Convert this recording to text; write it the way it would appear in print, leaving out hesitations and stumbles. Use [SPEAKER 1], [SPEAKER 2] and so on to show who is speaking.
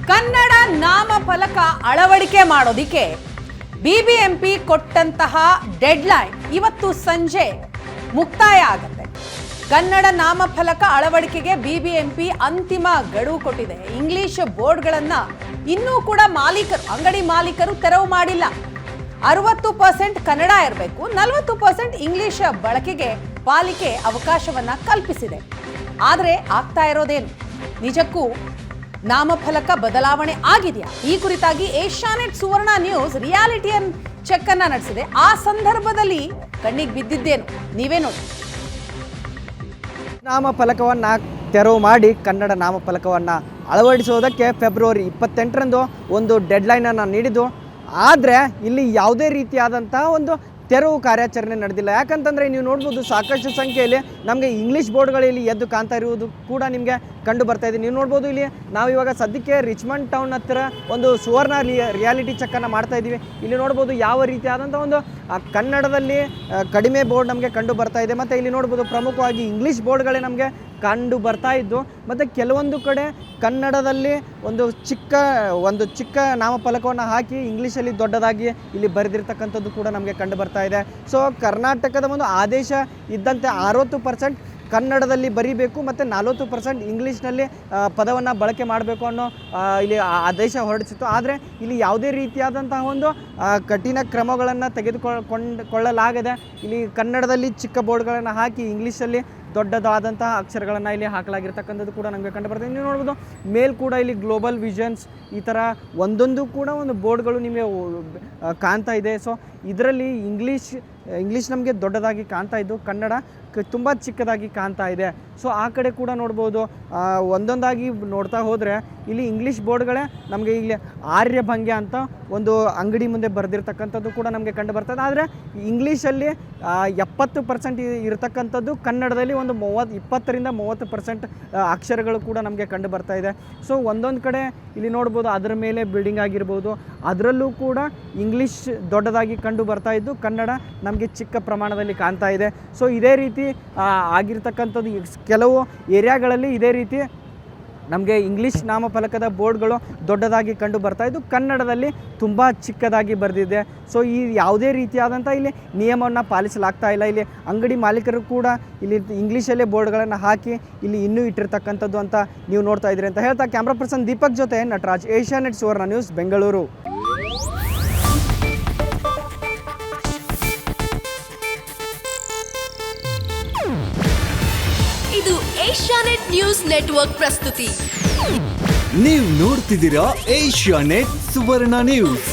[SPEAKER 1] ಕನ್ನಡ ನಾಮಫಲಕ ಅಳವಡಿಕೆ ಮಾಡೋದಿಕ್ಕೆ ಬಿಬಿಎಂಪಿ ಕೊಟ್ಟಂತಹ ಡೆಡ್ಲೈನ್ ಇವತ್ತು ಸಂಜೆ ಮುಕ್ತಾಯ ಆಗುತ್ತೆ. ಕನ್ನಡ ನಾಮಫಲಕ ಅಳವಡಿಕೆಗೆ ಬಿಬಿಎಂಪಿ ಅಂತಿಮ ಗಡುವು ಕೊಟ್ಟಿದೆ. ಇಂಗ್ಲಿಷ್ ಬೋರ್ಡ್ಗಳನ್ನ ಇನ್ನೂ ಕೂಡ ಅಂಗಡಿ ಮಾಲೀಕರು ತೆರವು ಮಾಡಿಲ್ಲ. 60% ಕನ್ನಡ ಇರಬೇಕು, 40% ಇಂಗ್ಲಿಷ್ ಬಳಕೆಗೆ ಪಾಲಿಕೆ ಅವಕಾಶವನ್ನ ಕಲ್ಪಿಸಿದೆ. ಆದರೆ ಆಗ್ತಾ ಇರೋದೇನು? ನಿಜಕ್ಕೂ ನಾಮಫಲಕ ಬದಲಾವಣೆ ಆಗಿದೆಯಾ? ಈ ಕುರಿತಾಗಿ ಏಷ್ಯಾನೆಟ್ ಸುವರ್ಣ ನ್ಯೂಸ್ ರಿಯಾಲಿಟಿ ಚೆಕ್ ಅನ್ನ ನಡೆಸಿದೆ. ಆ ಸಂದರ್ಭದಲ್ಲಿ ಕಣ್ಣಿಗೆ ಬಿದ್ದಿದ್ದೇನು ನೀವೇ ನೋಡಿ.
[SPEAKER 2] ನಾಮಫಲಕವನ್ನು ತೆರವು ಮಾಡಿ ಕನ್ನಡ ನಾಮಫಲಕವನ್ನು ಅಳವಡಿಸುವುದಕ್ಕೆ ಫೆಬ್ರವರಿ 28ರಂದು ಒಂದು ಡೆಡ್ಲೈನನ್ನು ನೀಡಿದ್ದು. ಆದರೆ ಇಲ್ಲಿ ಯಾವುದೇ ರೀತಿಯಾದಂಥ ಒಂದು ತೆರವು ಕಾರ್ಯಾಚರಣೆ ನಡೆದಿಲ್ಲ. ಯಾಕಂತಂದರೆ ನೀವು ನೋಡ್ಬೋದು ಸಾಕಷ್ಟು ಸಂಖ್ಯೆಯಲ್ಲಿ ನಮಗೆ ಇಂಗ್ಲೀಷ್ ಬೋರ್ಡ್ಗಳಲ್ಲಿ ಎದ್ದು ಕಾಣ್ತಾ ಇರುವುದು ಕೂಡ ನಿಮಗೆ ಕಂಡು ಬರ್ತಾ ಇದೆ. ನೀವು ನೋಡ್ಬೋದು ಇಲ್ಲಿ ನಾವು ಇವಾಗ ಸದ್ಯಕ್ಕೆ ರಿಚ್ಮಂಡ್ ಟೌನ್ ಹತ್ತಿರ ಒಂದು ಸುವರ್ಣ ರಿಯಾಲಿಟಿ ಚೆಕ್ಕನ್ನು ಮಾಡ್ತಾ ಇದ್ದೀವಿ. ಇಲ್ಲಿ ನೋಡ್ಬೋದು ಯಾವ ರೀತಿಯಾದಂಥ ಒಂದು ಕನ್ನಡದಲ್ಲಿ ಕಡಿಮೆ ಬೋರ್ಡ್ ನಮಗೆ ಕಂಡು ಬರ್ತಾ ಇದೆ. ಮತ್ತು ಇಲ್ಲಿ ನೋಡ್ಬೋದು ಪ್ರಮುಖವಾಗಿ ಇಂಗ್ಲೀಷ್ ಬೋರ್ಡ್ಗಳೇ ನಮಗೆ ಕಂಡು ಬರ್ತಾ ಇದ್ದು. ಮತ್ತು ಕೆಲವೊಂದು ಕಡೆ ಕನ್ನಡದಲ್ಲಿ ಒಂದು ಚಿಕ್ಕ ನಾಮಫಲಕವನ್ನು ಹಾಕಿ ಇಂಗ್ಲೀಷಲ್ಲಿ ದೊಡ್ಡದಾಗಿ ಇಲ್ಲಿ ಬರೆದಿರ್ತಕ್ಕಂಥದ್ದು ಕೂಡ ನಮಗೆ ಕಂಡು ಬರ್ತಾ ಇದೆ. ಸೊ ಕರ್ನಾಟಕದ ಒಂದು ಆದೇಶ ಇದ್ದಂತೆ 60% ಕನ್ನಡದಲ್ಲಿ ಬರೀಬೇಕು ಮತ್ತು 40% ಇಂಗ್ಲೀಷ್ನಲ್ಲಿ ಪದವನ್ನು ಬಳಕೆ ಮಾಡಬೇಕು ಅನ್ನೋ ಇಲ್ಲಿ ಆದೇಶ ಹೊರಡಿಸಿತ್ತು. ಆದರೆ ಇಲ್ಲಿ ಯಾವುದೇ ರೀತಿಯಾದಂತಹ ಒಂದು ಕಠಿಣ ಕ್ರಮಗಳನ್ನು ತೆಗೆದುಕೊಳ್ಳಲಾಗದೆ ಇಲ್ಲಿ ಕನ್ನಡದಲ್ಲಿ ಚಿಕ್ಕ ಬೋರ್ಡ್ಗಳನ್ನು ಹಾಕಿ ಇಂಗ್ಲೀಷಲ್ಲಿ ದೊಡ್ಡದಾದಂತಹ ಅಕ್ಷರಗಳನ್ನು ಇಲ್ಲಿ ಹಾಕಲಾಗಿರ್ತಕ್ಕಂಥದ್ದು ಕೂಡ ನಮಗೆ ಕಂಡು ಬರ್ತದೆ. ನೀವು ನೋಡ್ಬೋದು ಮೇಲ್ ಕೂಡ ಇಲ್ಲಿ ಗ್ಲೋಬಲ್ ವಿಷನ್ಸ್ ಈ ಥರ ಒಂದೊಂದು ಕೂಡ ಒಂದು ಬೋರ್ಡ್ಗಳು ನಿಮಗೆ ಕಾಣ್ತಾ ಇದೆ. ಸೊ ಇದರಲ್ಲಿ ಇಂಗ್ಲೀಷ್ ನಮಗೆ ದೊಡ್ಡದಾಗಿ ಕಾಣ್ತಾ ಇದ್ದು ಕನ್ನಡ ತುಂಬ ಚಿಕ್ಕದಾಗಿ ಕಾಣ್ತಾ ಇದೆ. ಸೊ ಆ ಕಡೆ ಕೂಡ ನೋಡ್ಬೋದು. ಒಂದೊಂದಾಗಿ ನೋಡ್ತಾ ಹೋದರೆ ಇಲ್ಲಿ ಇಂಗ್ಲೀಷ್ ಬೋರ್ಡ್ಗಳೇ ನಮಗೆ ಇಲ್ಲಿ ಆರ್ಯಭಂಗ್ಯ ಅಂತ ಒಂದು ಅಂಗಡಿ ಮುಂದೆ ಬರೆದಿರ್ತಕ್ಕಂಥದ್ದು ಕೂಡ ನಮಗೆ ಕಂಡು ಬರ್ತದೆ. ಆದರೆ ಇಂಗ್ಲೀಷಲ್ಲಿ 70% ಇರತಕ್ಕಂಥದ್ದು ಕನ್ನಡದಲ್ಲಿ ಒಂದು 20ರಿಂದ 30% ಅಕ್ಷರಗಳು ಕೂಡ ನಮಗೆ ಕಂಡು ಬರ್ತಾ ಇದೆ. ಸೊ ಒಂದೊಂದು ಕಡೆ ಇಲ್ಲಿ ನೋಡ್ಬೋದು ಅದರ ಮೇಲೆ ಬಿಲ್ಡಿಂಗ್ ಆಗಿರ್ಬೋದು, ಅದರಲ್ಲೂ ಕೂಡ ಇಂಗ್ಲೀಷ್ ದೊಡ್ಡದಾಗಿ ಕಂಡು ಬರ್ತಾ ಇದ್ದು ಕನ್ನಡ ನಮಗೆ ಚಿಕ್ಕ ಪ್ರಮಾಣದಲ್ಲಿ ಕಾಣ್ತಾ ಇದೆ. ಸೊ ಇದೇ ರೀತಿ ಆಗಿರ್ತಕ್ಕಂಥದ್ದು ಕೆಲವು ಏರಿಯಾಗಳಲ್ಲಿ ಇದೇ ರೀತಿ ನಮಗೆ ಇಂಗ್ಲೀಷ್ ನಾಮಫಲಕದ ಬೋರ್ಡ್ಗಳು ದೊಡ್ಡದಾಗಿ ಕಂಡು ಬರ್ತಾ ಇದ್ದು ಕನ್ನಡದಲ್ಲಿ ತುಂಬ ಚಿಕ್ಕದಾಗಿ ಬರೆದಿದೆ. ಸೊ ಈ ಯಾವುದೇ ರೀತಿಯಾದಂಥ ಇಲ್ಲಿ ನಿಯಮವನ್ನು ಪಾಲಿಸಲಾಗ್ತಾ ಇಲ್ಲ. ಇಲ್ಲಿ ಅಂಗಡಿ ಮಾಲೀಕರು ಕೂಡ ಇಲ್ಲಿ ಇಂಗ್ಲೀಷಲ್ಲೇ ಬೋರ್ಡ್ಗಳನ್ನು ಹಾಕಿ ಇಲ್ಲಿ ಇನ್ನೂ ಇಟ್ಟಿರ್ತಕ್ಕಂಥದ್ದು ಅಂತ ನೀವು ನೋಡ್ತಾ ಇದ್ದೀರಿ ಅಂತ ಹೇಳ್ತಾ ಕ್ಯಾಮ್ರಾ ಪರ್ಸನ್ ದೀಪಕ್ ಜೊತೆ ನಟರಾಜ್, ಏಷ್ಯಾನೆಟ್ ಸುವರ್ಣ ನ್ಯೂಸ್, ಬೆಂಗಳೂರು.
[SPEAKER 3] ಇದು ಏಷ್ಯಾನೆಟ್ ನ್ಯೂಸ್ ನೆಟ್ವರ್ಕ್ ಪ್ರಸ್ತುತಿ.
[SPEAKER 4] ನೀವು ನೋಡ್ತಿದ್ದೀರಾ ಏಷ್ಯಾನೆಟ್ ಸುವರ್ಣ ನ್ಯೂಸ್.